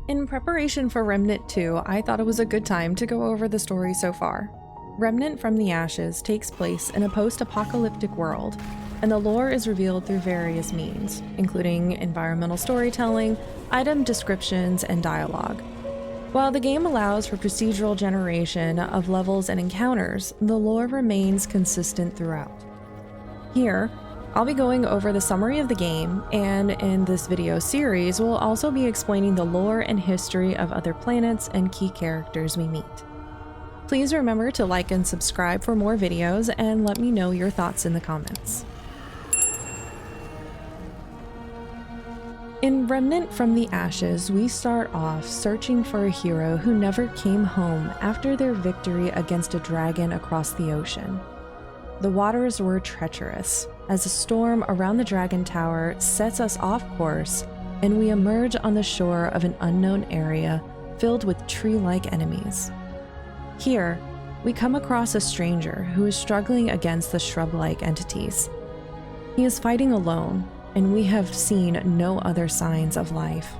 In preparation for Remnant 2, I thought it was a good time to go over the story so far. Remnant from the Ashes takes place in a post-apocalyptic world, and the lore is revealed through various means, including environmental storytelling, item descriptions, and dialogue. While the game allows for procedural generation of levels and encounters, the lore remains consistent throughout. Here, I'll be going over the summary of the game, and in this video series, we'll also be explaining the lore and history of other planets and key characters we meet. Please remember to like and subscribe for more videos, and let me know your thoughts in the comments. In Remnant from the Ashes, we start off searching for a hero who never came home after their victory against a dragon across the ocean. The waters were treacherous, as a storm around the Dragon Tower sets us off course, and we emerge on the shore of an unknown area filled with tree-like enemies. Here, we come across a stranger who is struggling against the shrub-like entities. He is fighting alone, and we have seen no other signs of life.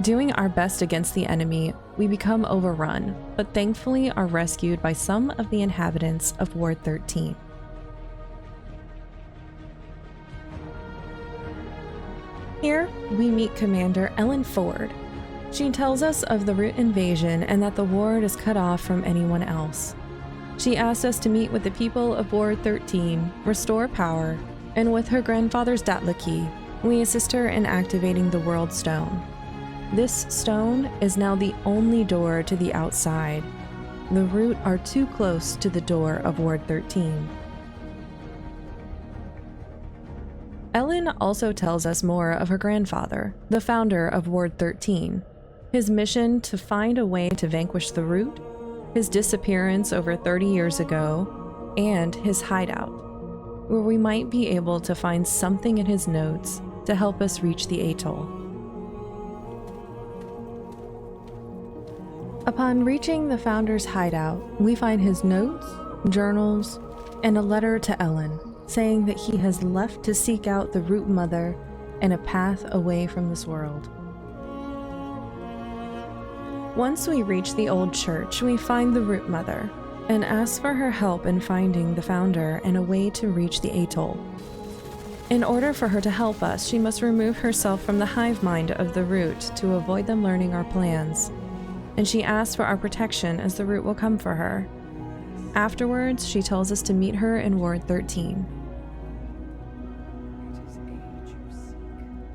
Doing our best against the enemy, we become overrun, but thankfully are rescued by some of the inhabitants of Ward 13. Here, we meet Commander Ellen Ford. She tells us of the Root invasion and that the ward is cut off from anyone else. She asks us to meet with the people of Ward 13, restore power, and with her grandfather's Datla key, we assist her in activating the World Stone. This stone is now the only door to the outside. The Root are too close to the door of Ward 13. Ellen also tells us more of her grandfather, the founder of Ward 13, his mission to find a way to vanquish the Root, his disappearance over 30 years ago, and his hideout, where we might be able to find something in his notes to help us reach the atoll. Upon reaching the founder's hideout, we find his notes, journals, and a letter to Ellen, saying that he has left to seek out the Root Mother and a path away from this world. Once we reach the old church, we find the Root Mother and ask for her help in finding the founder and a way to reach the atoll. In order for her to help us, she must remove herself from the hive mind of the Root to avoid them learning our plans, and she asks for our protection as the Root will come for her. Afterwards, she tells us to meet her in Ward 13.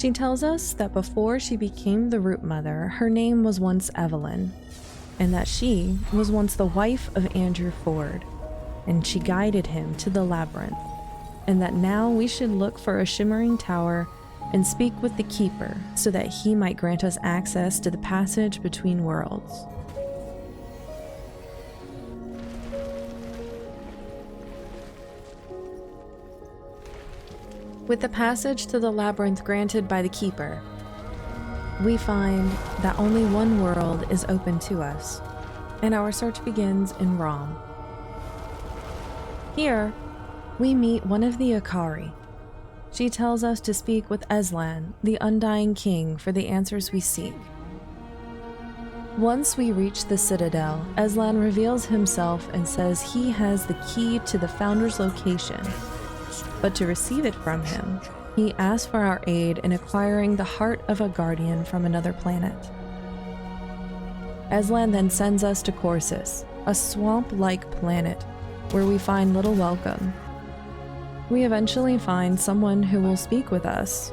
She tells us that before she became the Root Mother, her name was once Evelyn, and that she was once the wife of Andrew Ford, and she guided him to the labyrinth, and that now we should look for a shimmering tower and speak with the Keeper so that he might grant us access to the passage between worlds. With the passage to the labyrinth granted by the Keeper, we find that only one world is open to us, and our search begins in Rom. Here, we meet one of the Akari. She tells us to speak with Eslan, the Undying King, for the answers we seek. Once we reach the Citadel, Eslan reveals himself and says he has the key to the Founder's location, but to receive it from him, he asks for our aid in acquiring the heart of a guardian from another planet. Eslan then sends us to Corsus, a swamp-like planet where we find little welcome. We eventually find someone who will speak with us,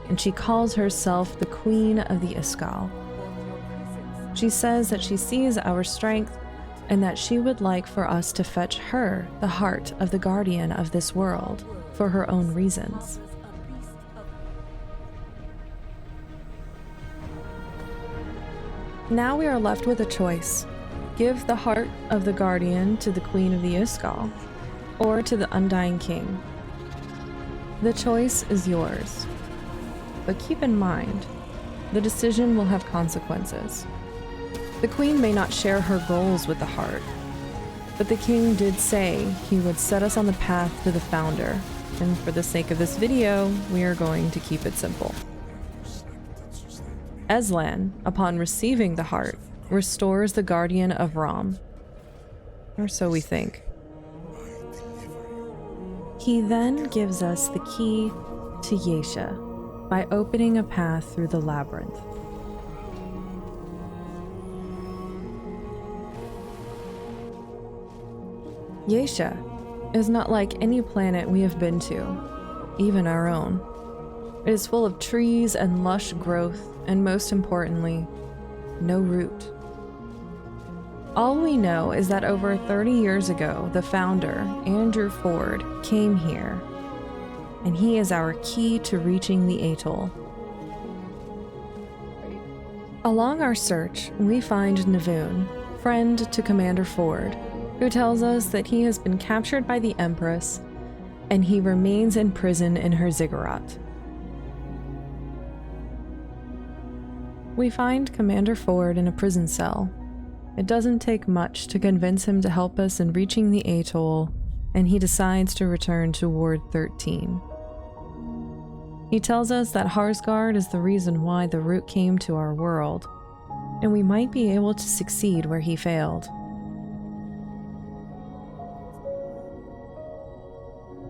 and she calls herself the Queen of the Iskal. She says that she sees our strength and that she would like for us to fetch her the heart of the guardian of this world for her own reasons. Now we are left with a choice. Give the heart of the guardian to the Queen of the Iskal, or to the Undying King. The choice is yours, but keep in mind, the decision will have consequences. The Queen may not share her goals with the heart, but the King did say he would set us on the path to the Founder, and for the sake of this video, we are going to keep it simple. Eslan, upon receiving the heart, restores the guardian of Ram. Or so we think. He then gives us the key to Yesha by opening a path through the labyrinth. Yesha is not like any planet we have been to, even our own. It is full of trees and lush growth, and most importantly, no root. All we know is that over 30 years ago, the founder, Andrew Ford, came here, and he is our key to reaching the atoll. Along our search, we find Navoon, friend to Commander Ford, who tells us that he has been captured by the Empress, and he remains in prison in her ziggurat. We find Commander Ford in a prison cell. It doesn't take much to convince him to help us in reaching the atoll, and he decides to return to Ward 13. He tells us that Harsgard is the reason why the root came to our world, and we might be able to succeed where he failed.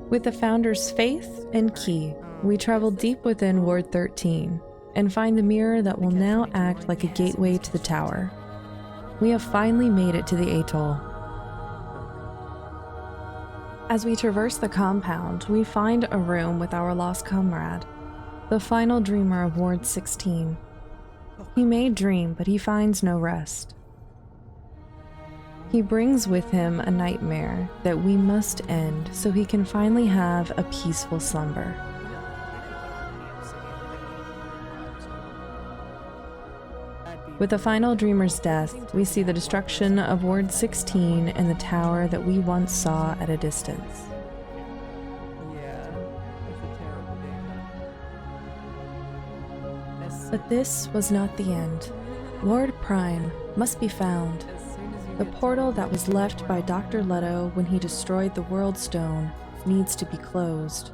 With the Founder's faith and key, we travel deep within Ward 13 and find the mirror that will now act like a gateway to the tower. We have finally made it to the atoll. As we traverse the compound, we find a room with our lost comrade, the final dreamer of Ward 16. He may dream, but he finds no rest. He brings with him a nightmare that we must end so he can finally have a peaceful slumber. With the final dreamer's death, we see the destruction of Ward 16 and the tower that we once saw at a distance. But this was not the end. Lord Prime must be found. The portal that was left by Dr. Leto when he destroyed the World Stone needs to be closed.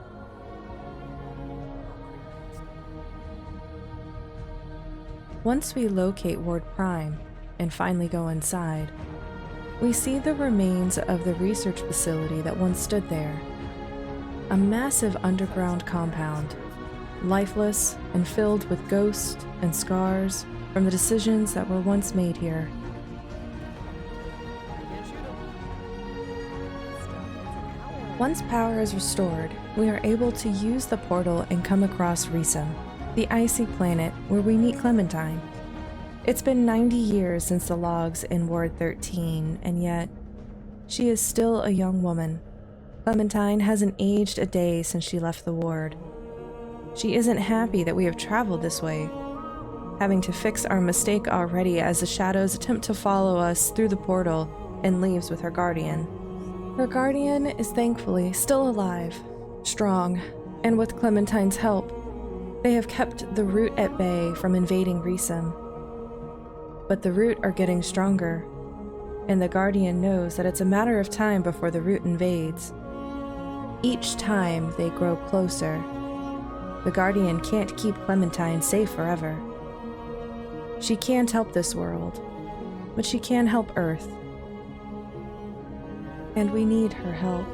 Once we locate Ward Prime and finally go inside, we see the remains of the research facility that once stood there. A massive underground compound, lifeless and filled with ghosts and scars from the decisions that were once made here. Once power is restored, we are able to use the portal and come across Resum, the icy planet where we meet Clementine. It's been 90 years since the logs in Ward 13, and yet she is still a young woman. Clementine hasn't aged a day since she left the ward. She isn't happy that we have traveled this way, having to fix our mistake already as the shadows attempt to follow us through the portal and leaves with her guardian. Her guardian is thankfully still alive, strong, and with Clementine's help, they have kept the root at bay from invading Resum. But the root are getting stronger, and the guardian knows that it's a matter of time before the root invades. Each time they grow closer, the guardian can't keep Clementine safe forever. She can't help this world, but she can help Earth. And we need her help.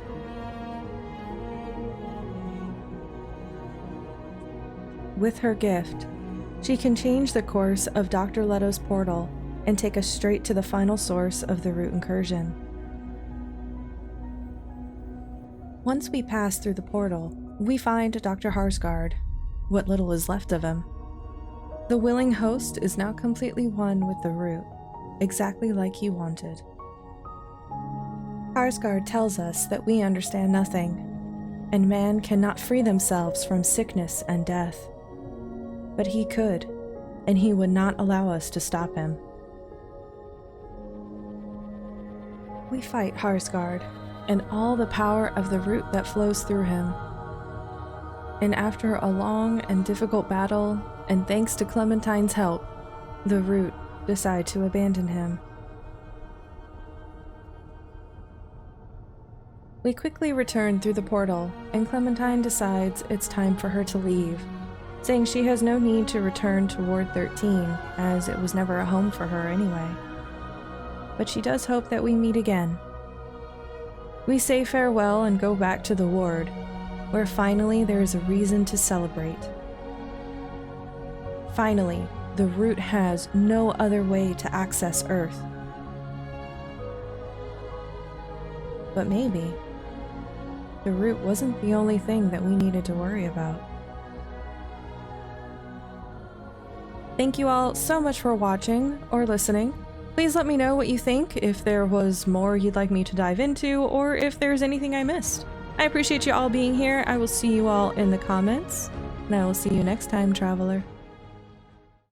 With her gift, she can change the course of Dr. Leto's portal and take us straight to the final source of the root incursion. Once we pass through the portal, we find Dr. Harsgard, what little is left of him. The willing host is now completely one with the root, exactly like he wanted. Harsgard tells us that we understand nothing, and man cannot free themselves from sickness and death. But he could, and he would not allow us to stop him. We fight Harsgard, and all the power of the root that flows through him. And after a long and difficult battle, and thanks to Clementine's help, the root decide to abandon him. We quickly return through the portal, and Clementine decides it's time for her to leave. saying she has no need to return to Ward 13, as it was never a home for her anyway. But she does hope that we meet again. We say farewell and go back to the ward, where finally there is a reason to celebrate. Finally, the Root has no other way to access Earth. But maybe the Root wasn't the only thing that we needed to worry about. Thank you all so much for watching or listening. Please let me know what you think, if there was more you'd like me to dive into, or if there's anything I missed. I appreciate you all being here. I will see you all in the comments, and I will see you next time, Traveler.